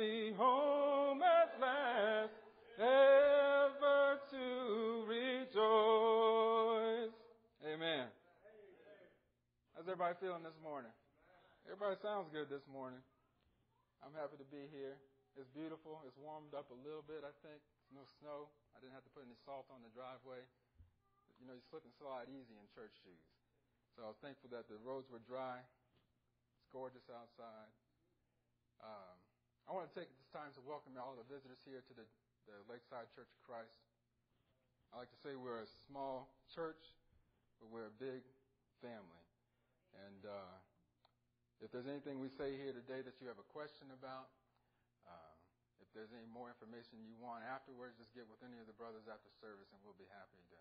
be home at last, ever to rejoice. Amen. How's everybody feeling this morning? Everybody sounds good this morning. I'm happy to be here. It's beautiful. It's warmed up a little bit, I think. It's no snow. I didn't have to put any salt on the driveway. You know, you slip and slide easy in church shoes. So I was thankful that the roads were dry. It's gorgeous outside. I want to take this time to welcome all the visitors here to the Lakeside Church of Christ. I like to say we're a small church, but we're a big family. And if there's anything we say here today that you have a question about, if there's any more information you want afterwards, just get with any of the brothers after service, and we'll be happy to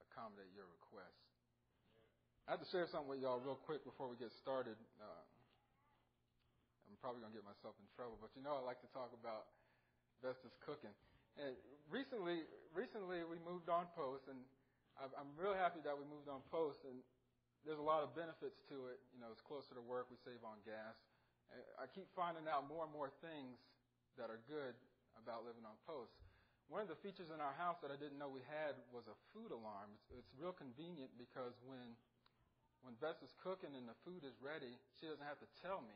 accommodate your requests. I have to share something with y'all real quick before we get started. I'm probably going to get myself in trouble, but you know I like to talk about Vesta's cooking. And recently we moved on post, and I'm real happy that we moved on post, and there's a lot of benefits to it. You know, it's closer to work. We save on gas. And I keep finding out more and more things that are good about living on post. One of the features in our house that I didn't know we had was a food alarm. It's real convenient because when Vesta's cooking and the food is ready, she doesn't have to tell me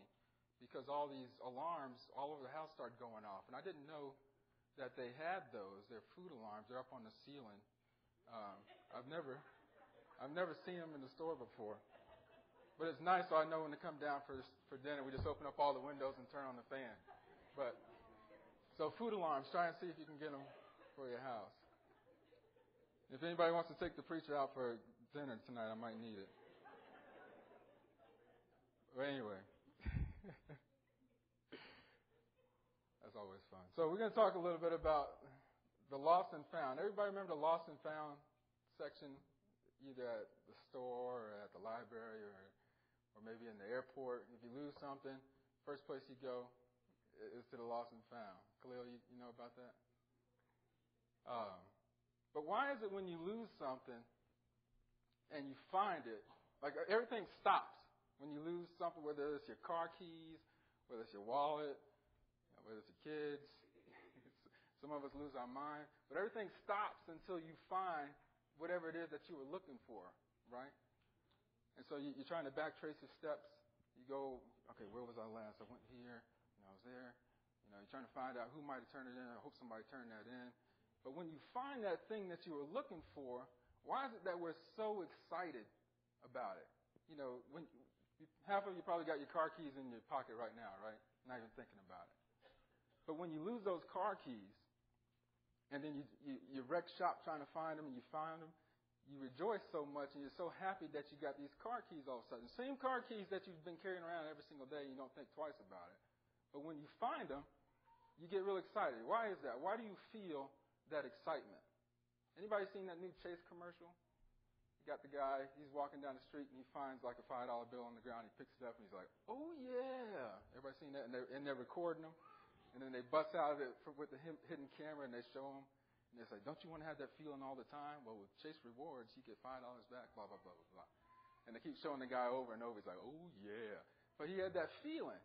because all these alarms all over the house start going off. And I didn't know that they had those. They're food alarms. They're up on the ceiling. I've never seen them in the store before. But it's nice, so I know when to come down for dinner, we just open up all the windows and turn on the fan. So food alarms, try and see if you can get them for your house. If anybody wants to take the preacher out for dinner tonight, I might need it. But anyway, that's always fun. So we're going to talk a little bit about the lost and found. Everybody remember the lost and found section, either at the store or at the library or maybe in the airport? If you lose something, first place you go is to the lost and found. Khalil, you know about that? But why is it when you lose something and you find it, like everything stops when you lose something, whether it's your car keys, whether it's your wallet, whether it's your kids. Some of us lose our mind. But everything stops until you find whatever it is that you were looking for, right? And so you're trying to backtrace your steps. You go, okay, where was I last? I went here, I was there. You're trying to find out who might have turned it in. I hope somebody turned that in. But when you find that thing that you were looking for, why is it that we're so excited about it? When half of you probably got your car keys in your pocket right now, right? Not even thinking about it. But when you lose those car keys, and then you wreck shop trying to find them, and you find them, you rejoice so much, and you're so happy that you got these car keys all of a sudden. The same car keys that you've been carrying around every single day, you don't think twice about it. But when you find them, you get real excited. Why is that? Why do you feel that excitement? Anybody seen that new Chase commercial? You got the guy, he's walking down the street, and he finds like a $5 bill on the ground. He picks it up, and he's like, oh, yeah. Everybody seen that? And they're recording them. And then they bust out of it with the hidden camera, and they show them. And they say, don't you want to have that feeling all the time? Well, with Chase Rewards, you get $5 back, blah, blah, blah, blah, blah. And they keep showing the guy over and over. He's like, oh, yeah. But he had that feeling.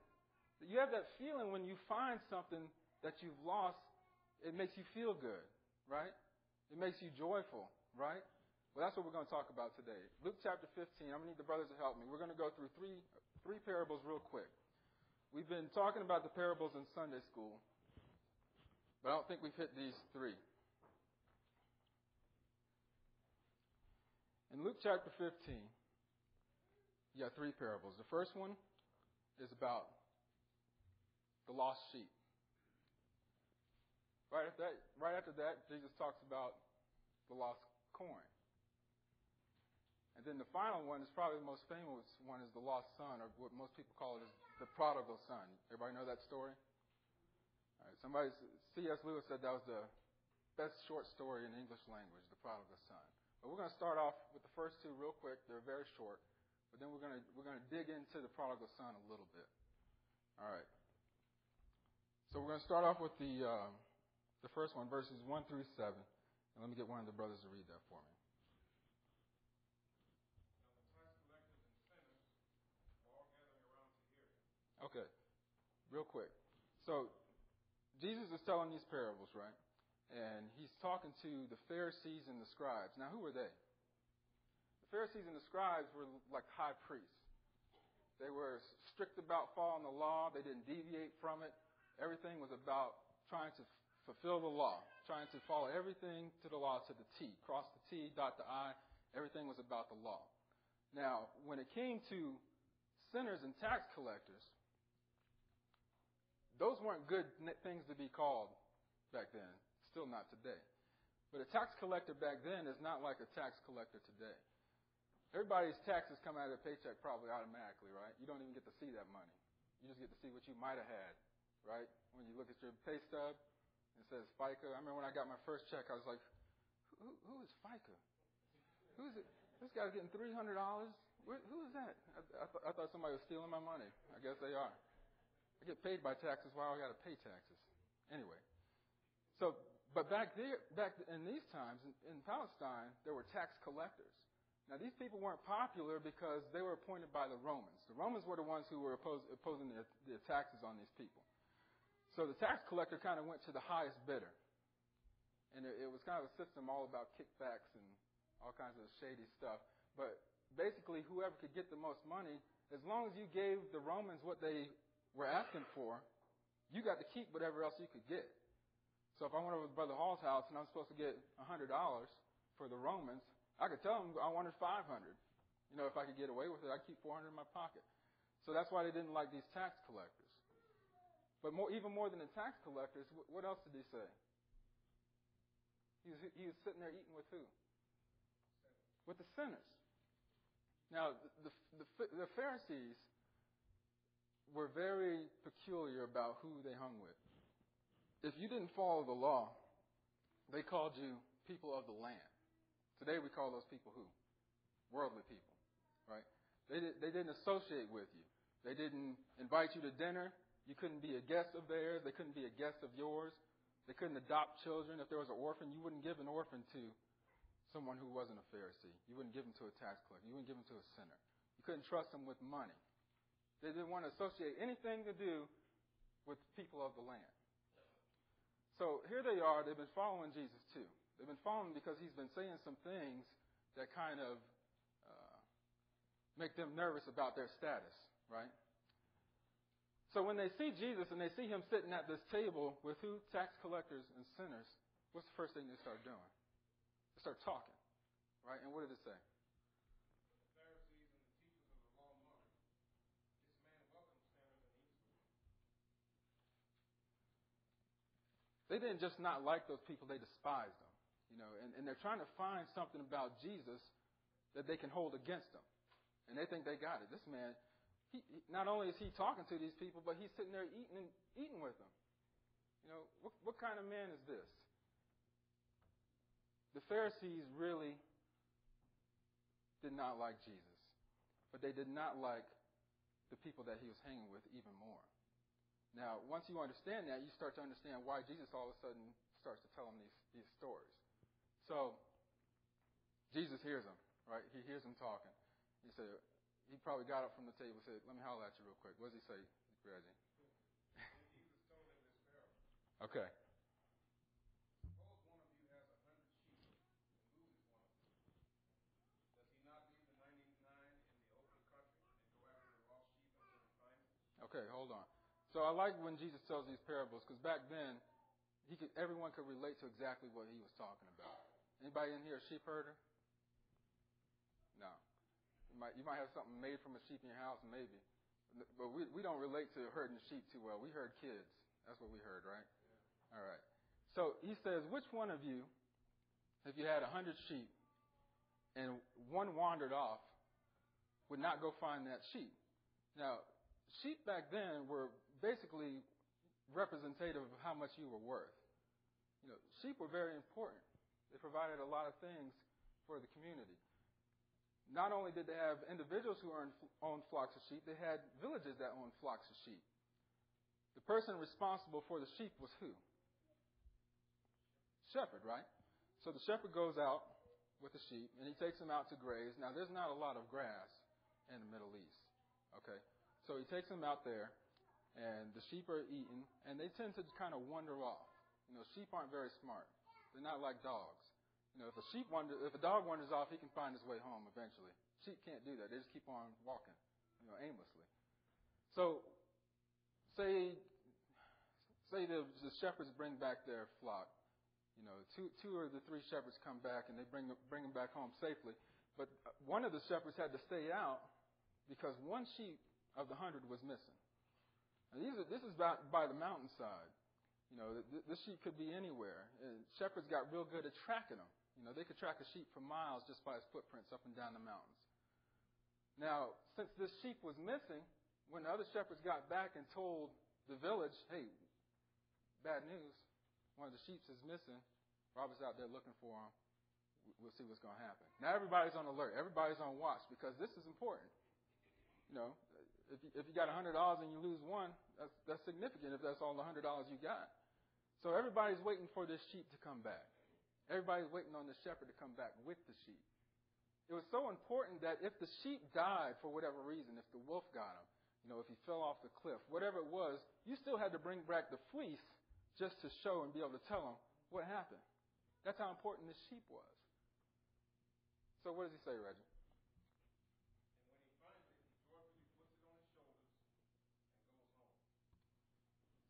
You have that feeling when you find something that you've lost, it makes you feel good, right? It makes you joyful, right? Well, that's what we're going to talk about today. Luke chapter 15. I'm going to need the brothers to help me. We're going to go through three parables real quick. We've been talking about the parables in Sunday school, but I don't think we've hit these three. In Luke chapter 15, you got three parables. The first one is about the lost sheep. Right after that, Jesus talks about the lost coin. And then the final one is probably the most famous one is the lost son, or what most people call it is the prodigal son. Everybody know that story? All right, C.S. Lewis said that was the best short story in the English language, the prodigal son. But we're going to start off with the first two real quick. They're very short. But then we're going to dig into the prodigal son a little bit. All right. So we're going to start off with the first one, verses 1 through 7. And let me get one of the brothers to read that for me. Now the tax collectors and sinners were all gathering around to hear him. Okay. Real quick. So Jesus is telling these parables, right? And he's talking to the Pharisees and the scribes. Now, who were they? The Pharisees and the scribes were like high priests. They were strict about following the law. They didn't deviate from it. Everything was about trying to fulfill the law, trying to follow everything to the law to the T. Cross the T, dot the I. Everything was about the law. Now, when it came to sinners and tax collectors, those weren't good things to be called back then. Still not today. But a tax collector back then is not like a tax collector today. Everybody's taxes come out of their paycheck probably automatically, right? You don't even get to see that money. You just get to see what you might have had, right? When you look at your pay stub, it says FICA. I remember when I got my first check, I was like, who is FICA? Who is it? This guy's getting $300? Who is that? I thought somebody was stealing my money. I guess they are. I get paid by taxes. Why do I got to pay taxes? Anyway. But back in these times, in Palestine, there were tax collectors. Now, these people weren't popular because they were appointed by the Romans. The Romans were the ones who were opposing the taxes on these people. So the tax collector kind of went to the highest bidder. And it was kind of a system all about kickbacks and all kinds of shady stuff. But basically, whoever could get the most money, as long as you gave the Romans what they were asking for, you got to keep whatever else you could get. So if I went over to Brother Hall's house and I'm supposed to get $100 for the Romans, I could tell them I wanted $500. If I could get away with it, I'd keep $400 in my pocket. So that's why they didn't like these tax collectors. But even more than the tax collectors, what else did he say? He was sitting there eating with who? With the sinners. Now, the Pharisees were very peculiar about who they hung with. If you didn't follow the law, they called you people of the land. Today we call those people who? Worldly people, right? They didn't associate with you. They didn't invite you to dinner. You couldn't be a guest of theirs. They couldn't be a guest of yours. They couldn't adopt children. If there was an orphan, you wouldn't give an orphan to someone who wasn't a Pharisee. You wouldn't give them to a tax collector. You wouldn't give them to a sinner. You couldn't trust them with money. They didn't want to associate anything to do with people of the land. So here they are. They've been following Jesus too. They've been following him because he's been saying some things that kind of make them nervous about their status, right? So when they see Jesus and they see him sitting at this table with who? Tax collectors and sinners, what's the first thing they start doing? They start talking, right? And what did it say? The Pharisees and the teachers of the law muttered, "This man welcomes sinners and eats with them." They didn't just not like those people, they despised them. And they're trying to find something about Jesus that they can hold against them. And they think they got it. This man, not only is he talking to these people, but he's sitting there eating with them. What kind of man is this? The Pharisees really did not like Jesus. But they did not like the people that he was hanging with even more. Now, once you understand that, you start to understand why Jesus all of a sudden starts to tell them these stories. So, Jesus hears them, right? He hears them talking. He probably got up from the table and said, "Let me holler at you real quick." What does he say, Reggie? Jesus told them this parable. Okay. Suppose one of you has 100 sheep and loses one of them. Does he not leave the 99 in the open country and go after the lost sheep until he finds it? Okay, hold on. So I like when Jesus tells these parables because back then, everyone could relate to exactly what he was talking about. Anybody in here a sheep herder? No. You might have something made from a sheep in your house, maybe. But we don't relate to herding sheep too well. We herd kids. That's what we heard, right? Yeah. All right. So he says, which one of you, if you had 100 sheep and one wandered off, would not go find that sheep? Now, sheep back then were basically representative of how much you were worth. Sheep were very important. They provided a lot of things for the community. Not only did they have individuals who owned flocks of sheep, they had villages that owned flocks of sheep. The person responsible for the sheep was who? Shepherd, right? So the shepherd goes out with the sheep and he takes them out to graze. Now, there's not a lot of grass in the Middle East. Okay? So he takes them out there and the sheep are eaten, and they tend to kind of wander off. Sheep aren't very smart. They're not like dogs. If a dog wanders off, he can find his way home eventually. Sheep can't do that. They just keep on walking, aimlessly. So, say the shepherds bring back their flock. Two or the three shepherds come back and they bring them back home safely. But one of the shepherds had to stay out because one sheep of the 100 was missing. And this is by the mountainside. This sheep could be anywhere. And shepherds got real good at tracking them. They could track a sheep for miles just by its footprints up and down the mountains. Now, since this sheep was missing, when the other shepherds got back and told the village, hey, bad news, one of the sheep is missing. Robert's out there looking for him. We'll see what's going to happen. Now everybody's on alert. Everybody's on watch because this is important. If you got $100 and you lose one, that's significant if that's all the $100 you got. So everybody's waiting for this sheep to come back. Everybody's waiting on the shepherd to come back with the sheep. It was so important that if the sheep died for whatever reason, if the wolf got him, if he fell off the cliff, whatever it was, you still had to bring back the fleece just to show and be able to tell him what happened. That's how important this sheep was. So what does he say, Reggie? And when he finds it, he joyfully puts it on his shoulders and goes home.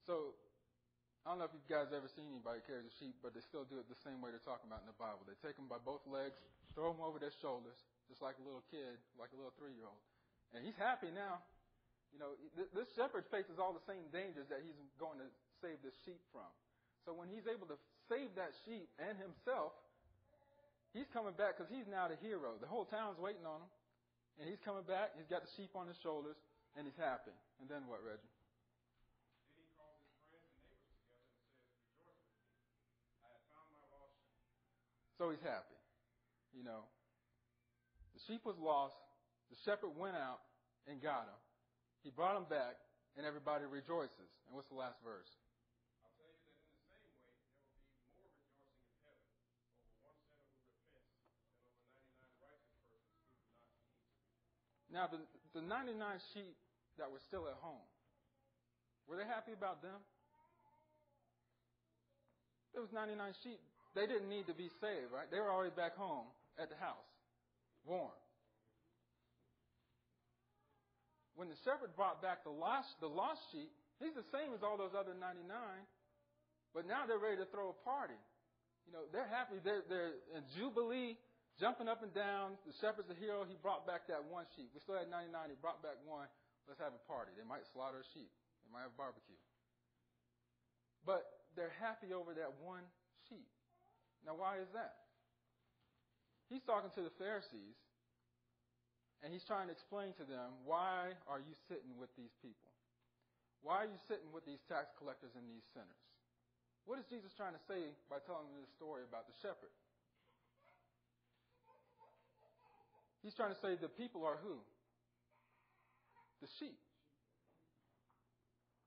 So I don't know if you guys ever seen anybody carry a sheep, but they still do it the same way they're talking about in the Bible. They take them by both legs, throw them over their shoulders, just like a little kid, like a little 3-year-old. And he's happy now. This shepherd faces all the same dangers that he's going to save this sheep from. So when he's able to save that sheep and himself, he's coming back because he's now the hero. The whole town's waiting on him. And he's coming back. He's got the sheep on his shoulders, and he's happy. And then what, Reggie? Then he calls his friends and neighbors together and says, rejoice with me. I have found my lost sheep. So he's happy. The sheep was lost. The shepherd went out and got him. He brought him back, and everybody rejoices. And what's the last verse? I'll tell you that in the same way, there will be more rejoicing in heaven over one sinner who repents than over 99 righteous persons who do not need to repent. Now, the 99 sheep that were still at home, were they happy about them? There was 99 sheep. They didn't need to be saved, right? They were already back home at the house, warm. When the shepherd brought back the lost sheep, he's the same as all those other 99, but now they're ready to throw a party. They're happy. They're in jubilee, jumping up and down. The shepherd's the hero. He brought back that one sheep. We still had 99. He brought back one. Let's have a party. They might slaughter a sheep. They might have a barbecue. But they're happy over that one sheep. Now, why is that? He's talking to the Pharisees. And he's trying to explain to them, why are you sitting with these people? Why are you sitting with these tax collectors and these sinners? What is Jesus trying to say by telling them this story about the shepherd? He's trying to say the people are who? The sheep.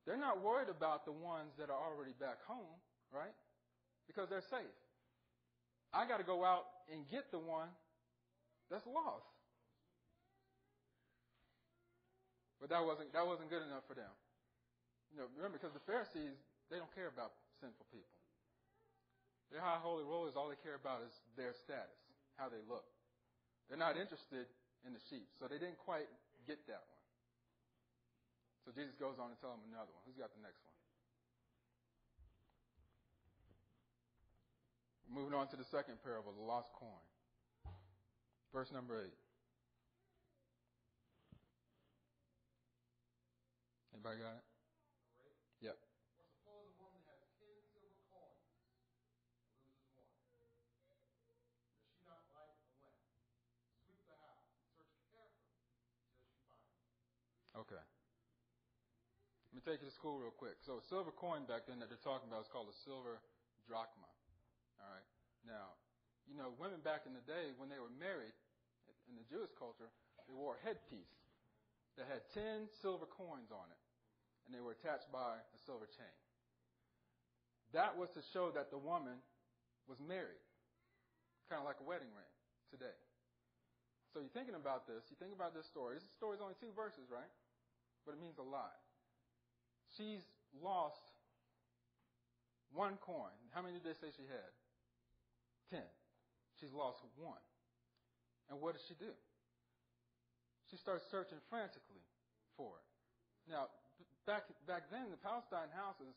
They're not worried about the ones that are already back home, right? Because they're safe. I got to go out and get the one that's lost. But that wasn't good enough for them. Remember, because the Pharisees, they don't care about sinful people. They're high holy rollers. All they care about is their status, how they look. They're not interested in the sheep. So they didn't quite get that one. So Jesus goes on to tell them another one. Who's got the next one? Moving on to the second parable, the lost coin. Verse number 8. Anybody got it? Right? Yep. Or suppose a woman has 10 silver coins and loses one. Does she not light a lamp, sweep the house, search carefully till she finds it? Okay. Let me take you to school real quick. So a silver coin back then that they're talking about is called a silver drachma. All right. Now, women back in the day when they were married in the Jewish culture, they wore a headpiece that had 10 silver coins on it, and they were attached by a silver chain. That was to show that the woman was married, kind of like a wedding ring today. So you're thinking about this. You think about this story. This story is only 2 verses, right? But it means a lot. She's lost one coin. How many did they say she had? 10. She's lost one. And what does she do? She starts searching frantically for it. Now, back then, the Palestine houses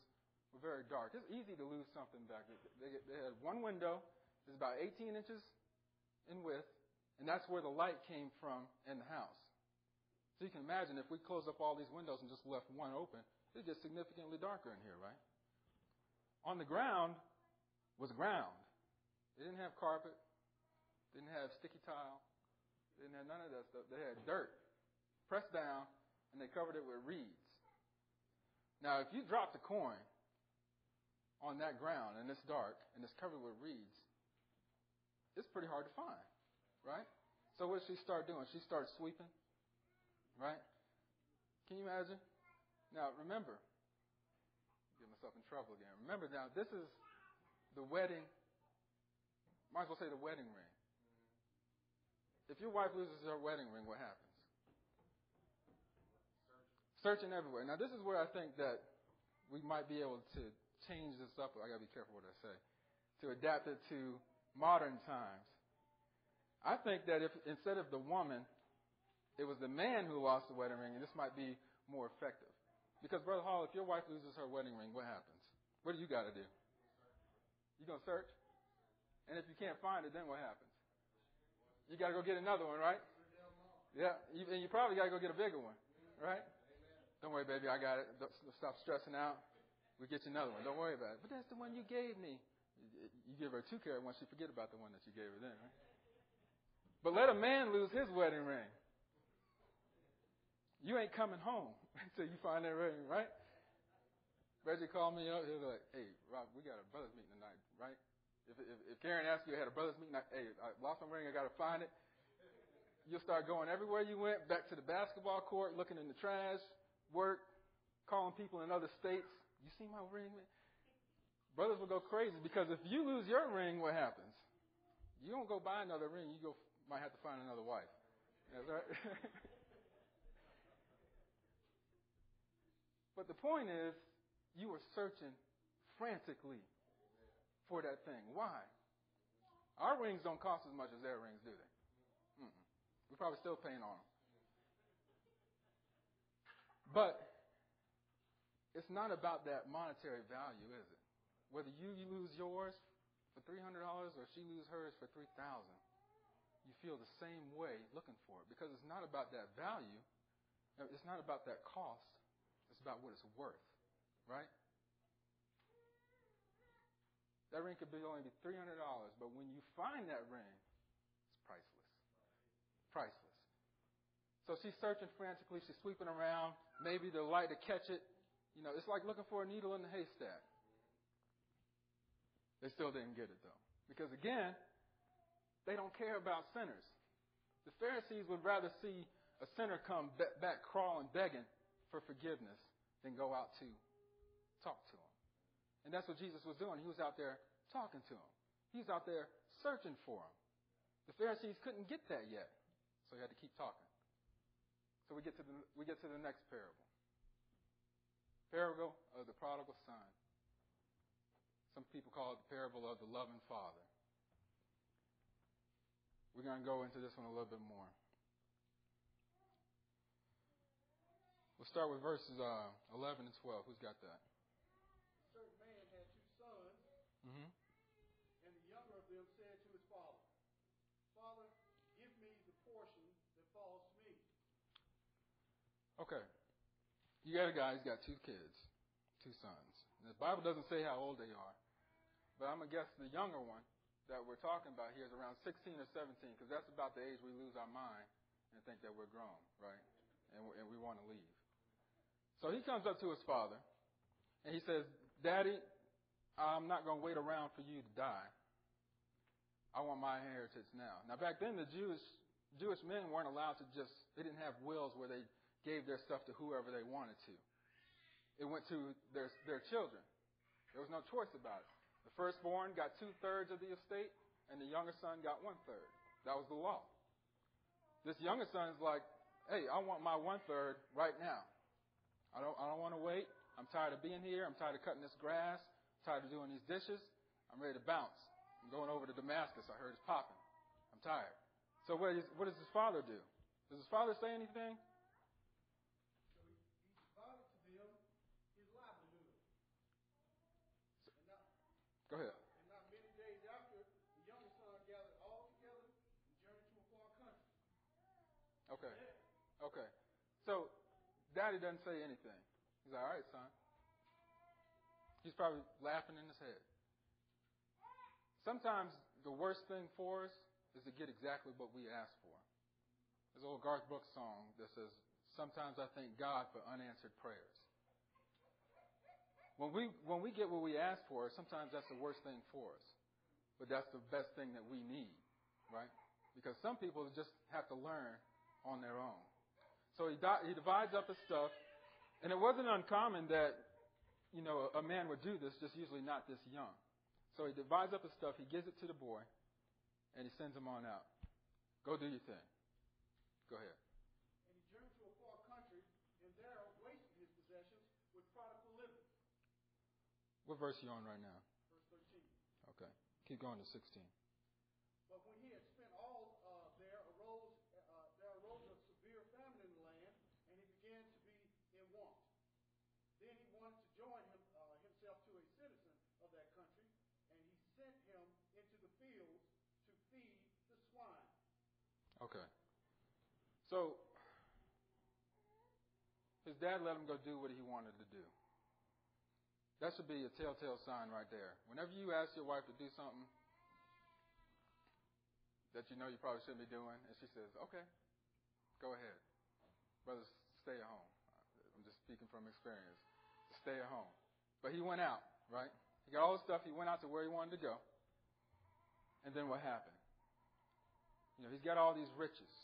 were very dark. It's easy to lose something back then. They had one window. It's about 18 inches in width, and that's where the light came from in the house. So you can imagine if we closed up all these windows and just left one open, it'd get significantly darker in here, right? On the ground was ground. They didn't have carpet. Didn't have sticky tile. They didn't have none of that stuff. They had dirt pressed down, and they covered it with reeds. Now, if you dropped a coin on that ground, and it's dark, and it's covered with reeds, it's pretty hard to find, right? So what did she start doing? She started sweeping, right? Can you imagine? Now, remember, get myself in trouble again. Remember now, this is the wedding, might as well say the wedding ring. If your wife loses her wedding ring, what happens? Searching everywhere. Now, this is where I think that we might be able to change this up. I got to be careful what I say. To adapt it to modern times. I think that if instead of the woman, it was the man who lost the wedding ring, and this might be more effective. Because, Brother Hall, if your wife loses her wedding ring, what happens? What do you got to do? You going to search? And if you can't find it, then what happens? You got to go get another one, right? Yeah, and you probably got to go get a bigger one, right? Don't worry, baby, I got it. Stop stressing out. We'll get you another one. Don't worry about it. But that's the one you gave me. You give her a 2-carat one, she forget about the one that you gave her then, right? But let a man lose his wedding ring. You ain't coming home until you find that ring, right? Reggie called me up. He was like, hey, Rob, we got a brothers meeting tonight, right? If Karen asked you, I had a brothers meeting, hey, I lost my ring, I got to find it. You'll start going everywhere you went, back to the basketball court, looking in the trash, work, calling people in other states. You see my ring, man? Brothers will go crazy because if you lose your ring, what happens? You don't go buy another ring. You might have to find another wife. That's right. But the point is, you were searching frantically for that thing. Why? Our rings don't cost as much as their rings, do they? We're probably still paying on them. But it's not about that monetary value, is it? Whether you lose yours for $300 or she loses hers for $3,000, you feel the same way looking for it because it's not about that value. It's not about that cost. It's about what it's worth, right? That ring could only be $300, but when you find that ring, it's priceless. Priceless. So she's searching frantically. She's sweeping around. Maybe the light to catch it. You know, it's like looking for a needle in the haystack. They still didn't get it, though. Because, again, they don't care about sinners. The Pharisees would rather see a sinner come back crawling, begging for forgiveness than go out to talk to him. And that's what Jesus was doing. He was out there talking to him. He was out there searching for him. The Pharisees couldn't get that yet, so he had to keep talking. So we get to the next parable. Parable of the prodigal son. Some people call it the parable of the loving father. We're going to go into this one a little bit more. We'll start with verses 11 and 12. Who's got that? A certain man had 2 sons, and the younger of them said to his father, Father, give me the portion that falls to me. Okay. You got a guy who's got 2 kids, 2 sons. And the Bible doesn't say how old they are, but I'm going to guess the younger one that we're talking about here is around 16 or 17, because that's about the age we lose our mind and think that we're grown, right? And we want to leave. So he comes up to his father, and he says, Daddy, I'm not going to wait around for you to die. I want my inheritance now. Now, back then, the Jewish men weren't allowed to they didn't have wills where they gave their stuff to whoever they wanted to. It went to their children. There was no choice about it. The firstborn got 2/3 of the estate, and the younger son got 1/3. That was the law. This younger son is like, hey, I want my 1/3 right now. I don't want to wait. I'm tired of being here. I'm tired of cutting this grass. I'm tired of doing these dishes. I'm ready to bounce. I'm going over to Damascus. I heard it's popping. I'm tired. So what does his father do? Does his father say anything? So he provided to them his livelihood. Go ahead. And not many days after, the younger son gathered all together and journeyed to a far country. Okay. Okay. So Daddy doesn't say anything. He's like, all right, son. He's probably laughing in his head. Sometimes the worst thing for us is to get exactly what we ask for. There's an old Garth Brooks song that says, sometimes I thank God for unanswered prayers. When we get what we ask for, sometimes that's the worst thing for us. But that's the best thing that we need, right? Because some people just have to learn on their own. So he divides up his stuff. And it wasn't uncommon that, a man would do this, just usually not this young. So he divides up his stuff, he gives it to the boy, and he sends him on out. Go do your thing. Go ahead. And he journeyed to a far country, and there wasted his possessions with prodigal living. What verse are you on right now? Verse 13. Okay. Keep going to 16. But when he had spent all, there arose a severe famine in the land, and he began to be in want. Then he wanted to join himself to a citizen of that country, and he sent him into the fields to feed the swine. Okay. So his dad let him go do what he wanted to do. That should be a telltale sign right there. Whenever you ask your wife to do something that you know you probably shouldn't be doing, and she says, okay, go ahead. Brothers, stay at home. I'm just speaking from experience. Stay at home. But he went out, right? He got all the stuff. He went out to where he wanted to go. And then what happened? He's got all these riches.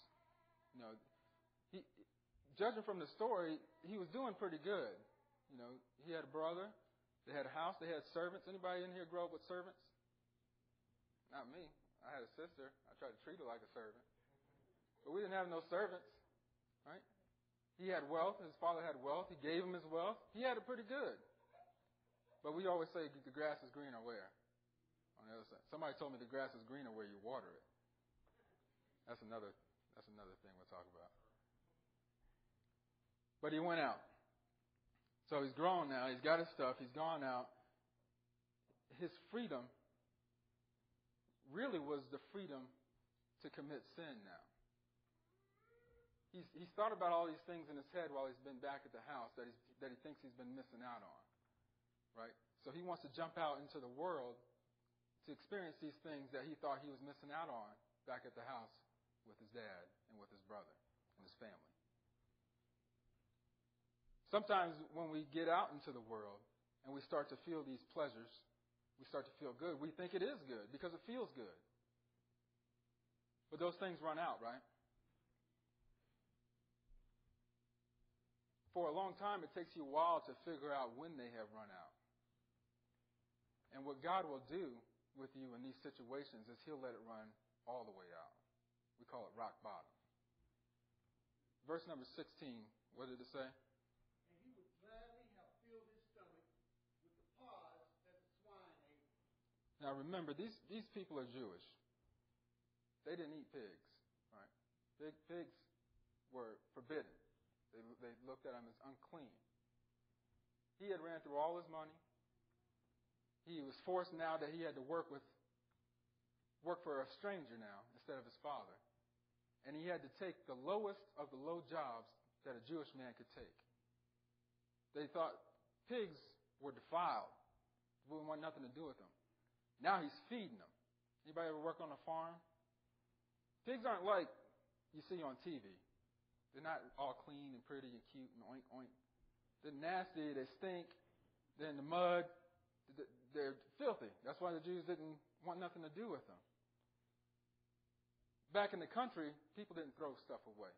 Judging from the story, he was doing pretty good. He had a brother. They had a house. They had servants. Anybody in here grow up with servants? Not me. I had a sister. I tried to treat her like a servant. But we didn't have no servants, right? He had wealth. His father had wealth. He gave him his wealth. He had it pretty good. But we always say the grass is greener where? On the other side. Somebody told me the grass is greener where you water it. That's another thing we'll talk about. But he went out. So he's grown now. He's got his stuff. He's gone out. His freedom really was the freedom to commit sin now. He's thought about all these things in his head while he's been back at the house that he thinks he's been missing out on. Right? So he wants to jump out into the world to experience these things that he thought he was missing out on back at the house with his dad and with his brother and his family. Sometimes when we get out into the world and we start to feel these pleasures, we start to feel good. We think it is good because it feels good. But those things run out, right? For a long time, it takes you a while to figure out when they have run out. And what God will do with you in these situations is He'll let it run all the way out. We call it rock bottom. Verse number 16, what did it say? And he would gladly have filled his stomach with the pods that the swine ate. Now remember, these people are Jewish. They didn't eat pigs, right? Pigs were forbidden. They looked at him as unclean. He had ran through all his money. He was forced now that he had to work for a stranger now instead of his father. And he had to take the lowest of the low jobs that a Jewish man could take. They thought pigs were defiled. We wouldn't want nothing to do with them. Now he's feeding them. Anybody ever work on a farm? Pigs aren't like you see on TV. They're not all clean and pretty and cute and oink, oink. They're nasty. They stink. They're in the mud. They're filthy. That's why the Jews didn't want nothing to do with them. Back in the country, people didn't throw stuff away.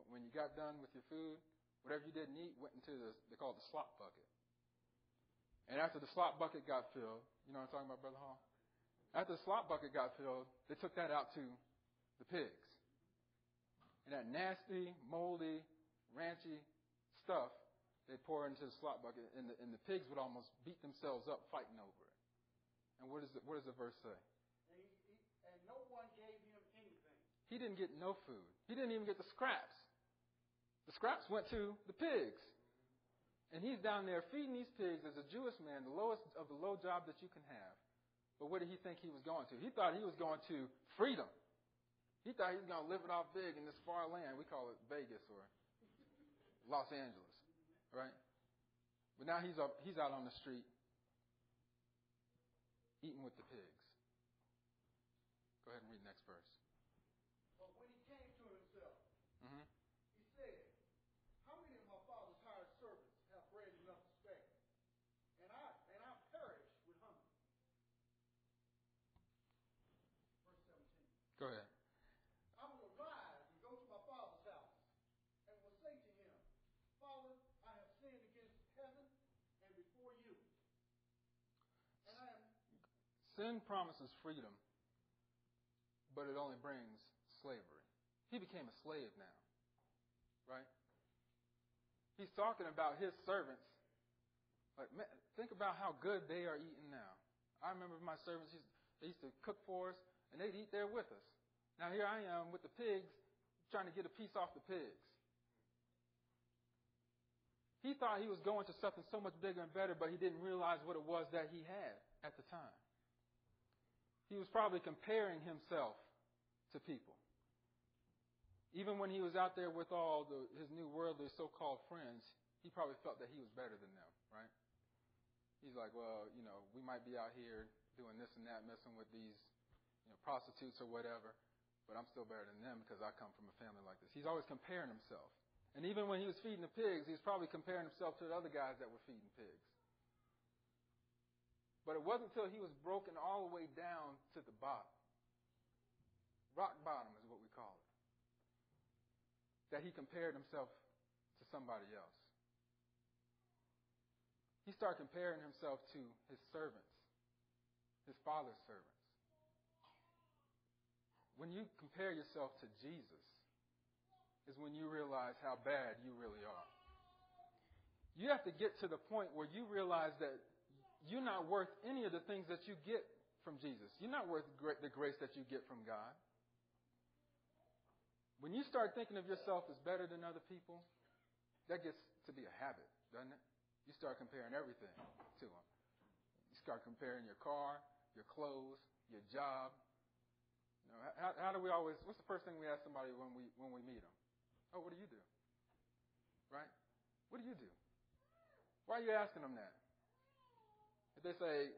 When you got done with your food, whatever you didn't eat went into they call it the slop bucket. And after the slop bucket got filled, you know what I'm talking about, Brother Hall? After the slop bucket got filled, they took that out to the pigs. And that nasty, moldy, ranchy stuff They'd pour into the slop bucket, and the pigs would almost beat themselves up fighting over it. And what does the verse say? And no one gave him anything. He didn't get no food. He didn't even get the scraps. The scraps went to the pigs. And he's down there feeding these pigs as a Jewish man, the lowest of the low job that you can have. But what did he think he was going to? He thought he was going to freedom. He thought he was going to live it off big in this far land. We call it Vegas or Los Angeles, right? But now he's out on the street eating with the pigs. Go ahead and read the next verse. But when he came to himself, Mm-hmm. he said, how many of my father's hired servants have bread enough to spare? And I perish with hunger. Verse 17. Go ahead. I will arise and go to my father's house, and will say to him, Father, I have sinned against heaven and before you. And I am... Sin promises freedom, but it only brings slavery. He became a slave now, right? He's talking about his servants. Like, man, think about how good they are eating now. I remember my servants, they used to cook for us, and they'd eat there with us. Now here I am with the pigs, trying to get a piece off the pigs. He thought he was going to something so much bigger and better, but he didn't realize what it was that he had at the time. He was probably comparing himself to people. Even when he was out there with all his new worldly so-called friends, he probably felt that he was better than them, right? He's like, well, we might be out here doing this and that, messing with these prostitutes or whatever, but I'm still better than them because I come from a family like this. He's always comparing himself. And even when he was feeding the pigs, he was probably comparing himself to the other guys that were feeding pigs. But it wasn't until he was broken all the way down to the bottom, rock bottom is what we call it, that he compared himself to somebody else. He started comparing himself to his servants, his father's servants. When you compare yourself to Jesus, is when you realize how bad you really are. You have to get to the point where you realize that you're not worth any of the things that you get from Jesus. You're not worth the grace that you get from God. When you start thinking of yourself as better than other people, that gets to be a habit, doesn't it? You start comparing everything to them. You start comparing your car, your clothes, your job. How do we always? What's the first thing we ask somebody when we meet them? Oh, what do you do? Right? What do you do? Why are you asking them that? If they say,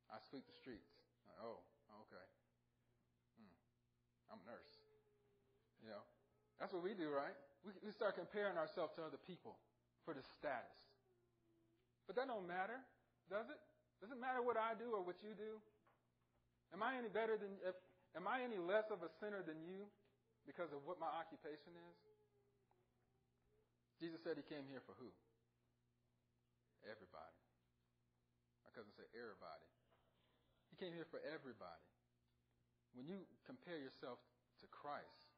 I sweep the streets. Like, oh, okay. I'm a nurse. That's what we do, right? We start comparing ourselves to other people for the status. But that don't matter, does it? Does it matter what I do or what you do? Am I any less of a sinner than you because of what my occupation is? Jesus said he came here for who? Everybody. My cousin said everybody. He came here for everybody. When you compare yourself to Christ,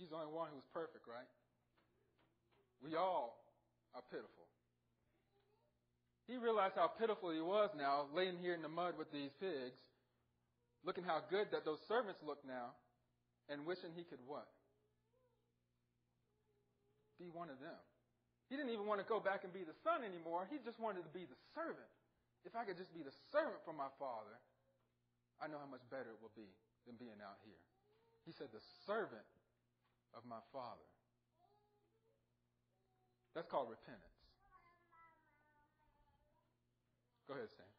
he's the only one who's perfect, right? We all are pitiful. He realized how pitiful he was now, laying here in the mud with these pigs, looking how good that those servants look now, and wishing he could what? Be one of them. He didn't even want to go back and be the son anymore. He just wanted to be the servant. If I could just be the servant for my father, I know how much better it will be than being out here. He said, the servant of my father. That's called repentance. Go ahead, Sam.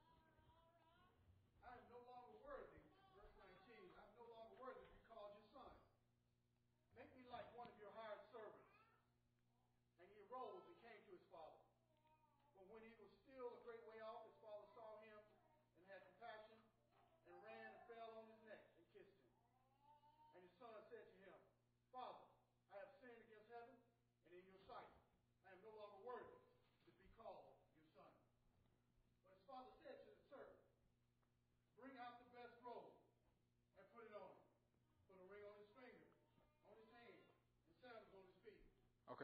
I am no longer worthy, verse 19, I am no longer worthy to be called your son. Make me like one of your hired servants. And he arose and came to his father. But when he was still a great way off, his father saw him and had compassion, and ran and fell on his neck and kissed him. And his son said to him, Father, I have sinned against heaven and in your sight. I am no longer worthy to be called your son. But his father said to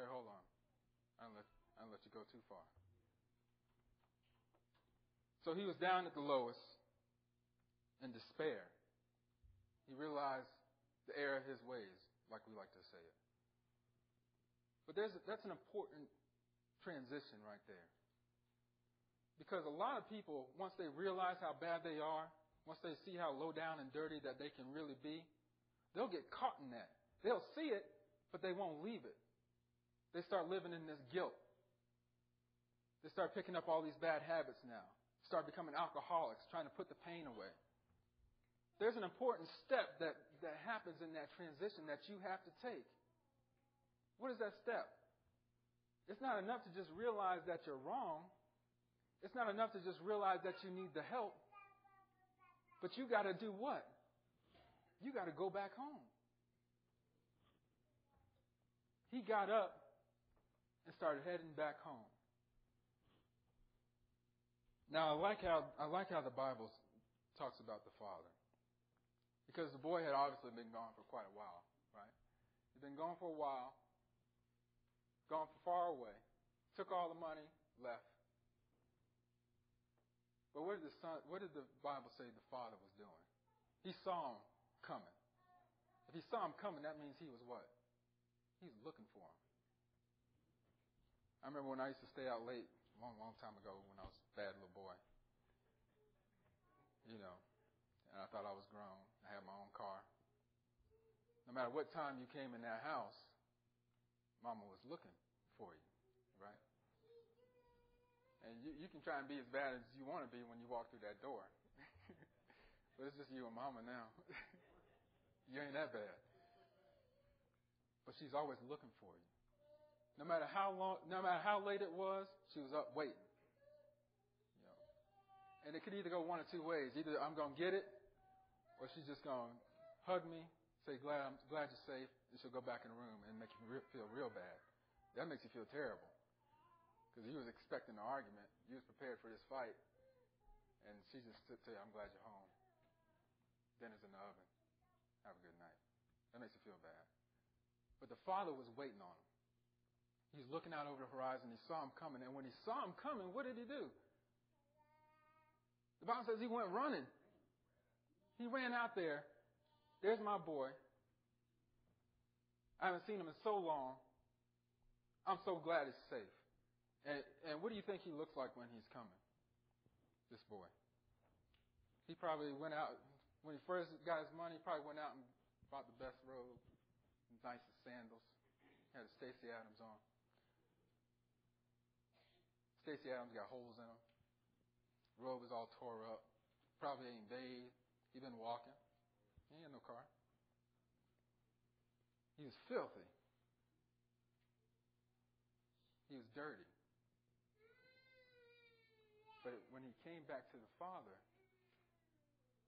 okay, hold on. I don't let you go too far. So he was down at the lowest in despair. He realized the error of his ways, like we like to say it. But that's an important transition right there. Because a lot of people, once they realize how bad they are, once they see how low down and dirty that they can really be, they'll get caught in that. They'll see it, but they won't leave it. They start living in this guilt. They start picking up all these bad habits now. Start becoming alcoholics, trying to put the pain away. There's an important step that happens in that transition that you have to take. What is that step? It's not enough to just realize that you're wrong. It's not enough to just realize that you need the help. But you got to do what? You got to go back home. He got up and started heading back home. Now, I like how the Bible talks about the father. Because the boy had obviously been gone for quite a while, right? He'd been gone for a while, gone far away, took all the money, left. But what did the Bible say the father was doing? He saw him coming. If he saw him coming, that means he was what? He was looking for him. I remember when I used to stay out late, a long, long time ago, when I was a bad little boy. You know, and I thought I was grown. I had my own car. No matter what time you came in that house, Mama was looking for you, right? And you can try and be as bad as you want to be when you walk through that door. But it's just you and Mama now. You ain't that bad. But she's always looking for you. No matter how late it was, she was up waiting. You know. And it could either go one or two ways. Either I'm going to get it, or she's just going to hug me, say, I'm glad you're safe, and she'll go back in the room and make you feel real bad. That makes you feel terrible. Because you was expecting an argument. You was prepared for this fight. And she just tell you, I'm glad you're home. Dinner's in the oven. Have a good night. That makes you feel bad. But the father was waiting on him. He's looking out over the horizon. He saw him coming. And when he saw him coming, what did he do? The Bible says he went running. He ran out there. There's my boy. I haven't seen him in so long. I'm so glad he's safe. And what do you think he looks like when he's coming? This boy. He probably went out, when he first got his money, he probably went out and bought the best robe, nicest sandals. Had a Stacey Adams on. Stacey Adams got holes in him. Robe is all tore up. Probably ain't bathed. He been walking. He ain't had no car. He was filthy. He was dirty. But when he came back to the Father,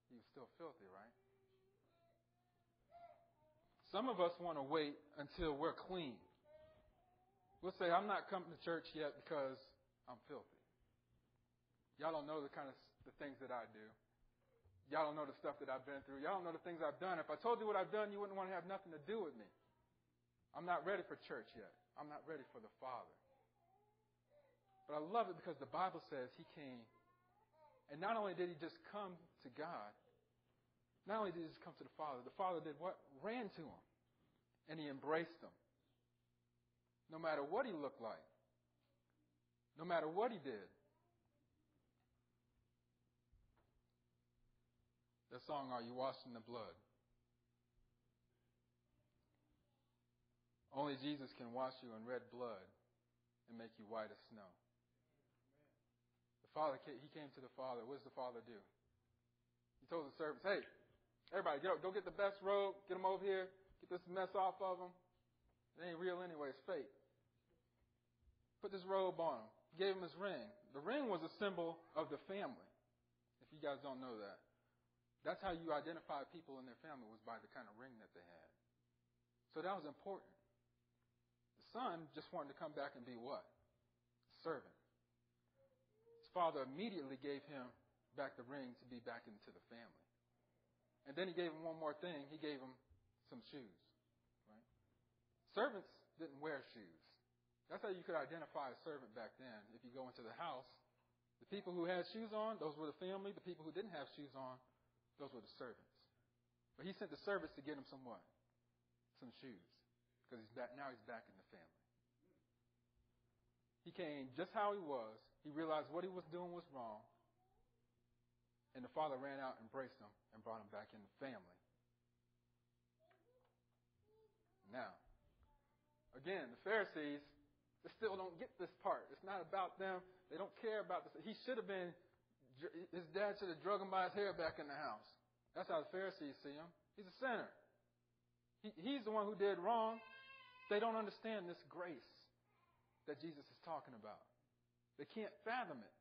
he was still filthy, right? Some of us want to wait until we're clean. We'll say, I'm not coming to church yet because I'm filthy. Y'all don't know the things that I do. Y'all don't know the stuff that I've been through. Y'all don't know the things I've done. If I told you what I've done, you wouldn't want to have nothing to do with me. I'm not ready for church yet. I'm not ready for the Father. But I love it because the Bible says he came. And not only did he just come to God, not only did he just come to the Father did what? Ran to him. And he embraced him. No matter what he looked like. No matter what he did. That song, Are You Washed in the Blood? Only Jesus can wash you in red blood and make you white as snow. The Father, he came to the Father. What does the Father do? He told the servants, hey, everybody, go get the best robe. Get them over here. Get this mess off of them. It ain't real anyway. It's fake. Put this robe on him. Gave him his ring. The ring was a symbol of the family. If you guys don't know that. That's how you identify people in their family, was by the kind of ring that they had. So that was important. The son just wanted to come back and be what? A servant. His father immediately gave him back the ring to be back into the family. And then he gave him one more thing. He gave him some shoes. Right? Servants didn't wear shoes. That's how you could identify a servant back then. If you go into the house, the people who had shoes on, those were the family. The people who didn't have shoes on, those were the servants. But he sent the servants to get him some what? Some shoes. Because now he's back in the family. He came just how he was. He realized what he was doing was wrong. And the father ran out, embraced him, and brought him back in the family. Now, again, the Pharisees, they still don't get this part. It's not about them. They don't care about this. His dad should have drug him by his hair back in the house. That's how the Pharisees see him. He's a sinner. He's the one who did wrong. They don't understand this grace that Jesus is talking about. They can't fathom it.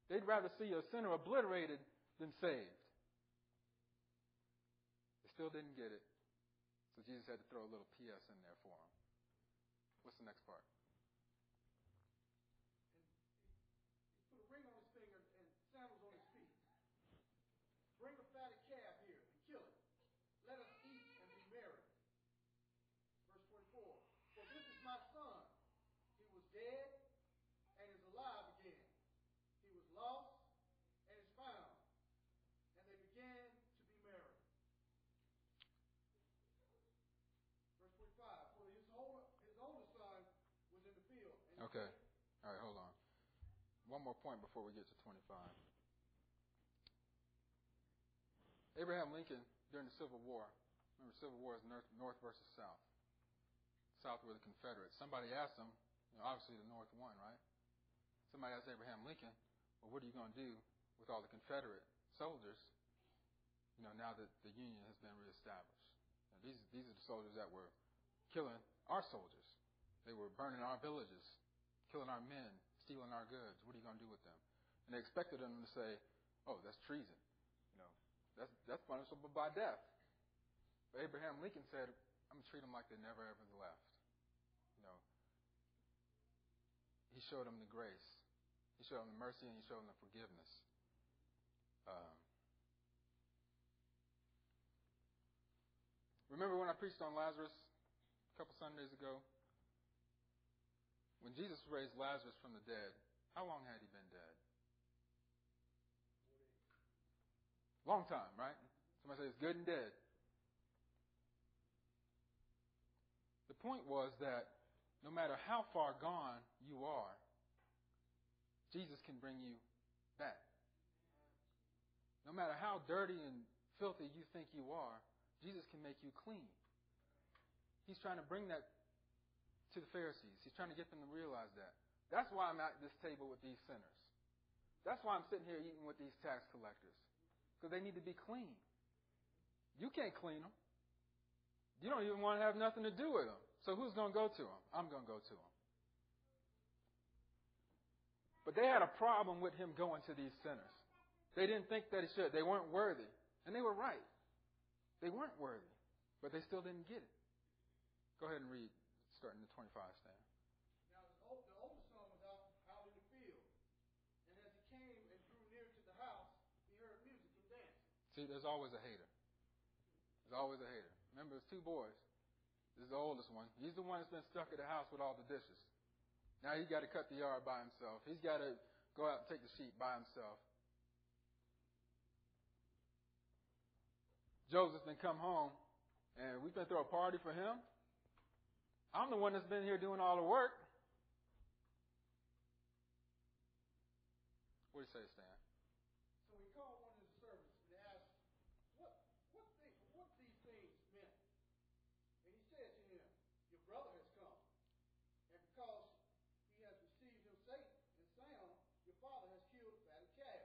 They'd rather see a sinner obliterated than saved. They still didn't get it. So Jesus had to throw a little P.S. in there for them. What's the next part? And he put a ring on his finger and sandals on his feet. Bring a fatted calf here and kill it. Let us eat and be merry. Verse 24. For this is my son. He was dead and is alive again. He was lost and is found. And they began to be merry. Verse 45. For his older son was in the field. Okay. All right, hold on. One more point before we get to 25. Abraham Lincoln, during the Civil War, remember, Civil War is North versus South. South were the Confederates. Somebody asked him, obviously the North won, right? Somebody asked Abraham Lincoln, well, what are you going to do with all the Confederate soldiers, now that the Union has been reestablished? These are the soldiers that were killing our soldiers. They were burning our villages, killing our men, stealing our goods. What are you going to do with them? And they expected them to say, oh, that's treason. That's punishable by death. But Abraham Lincoln said, I'm going to treat them like they never ever left. He showed them the grace. He showed them the mercy, and he showed them the forgiveness. Remember when I preached on Lazarus a couple Sundays ago? When Jesus raised Lazarus from the dead, how long had he been dead? Long time, right? Somebody says good and dead. The point was that no matter how far gone you are, Jesus can bring you back. No matter how dirty and filthy you think you are, Jesus can make you clean. He's trying to bring that to the Pharisees. He's trying to get them to realize that. That's why I'm at this table with these sinners. That's why I'm sitting here eating with these tax collectors. Because they need to be clean. You can't clean them. You don't even want to have nothing to do with them. So who's going to go to them? I'm going to go to them. But they had a problem with him going to these sinners. They didn't think that he should. They weren't worthy. And they were right. They weren't worthy. But they still didn't get it. Go ahead and read, starting the 25 stand. Now the older son was out in the field. And as he came and drew near to the house, he heard music and dancing. See, there's always a hater. There's always a hater. Remember, there's two boys. This is the oldest one. He's the one that's been stuck at the house with all the dishes. Now he's got to cut the yard by himself. He's got to go out and take the sheep by himself. Joseph's been come home, and we've been throw a party for him. I'm the one that's been here doing all the work. What do you say, Stan? So he called one of his servants and asked, what these things meant. And he said to him, your brother has come. And because he has received him safe and sound, your father has killed the fatted calf.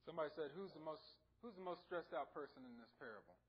Somebody said, who's the most stressed out person in this parable?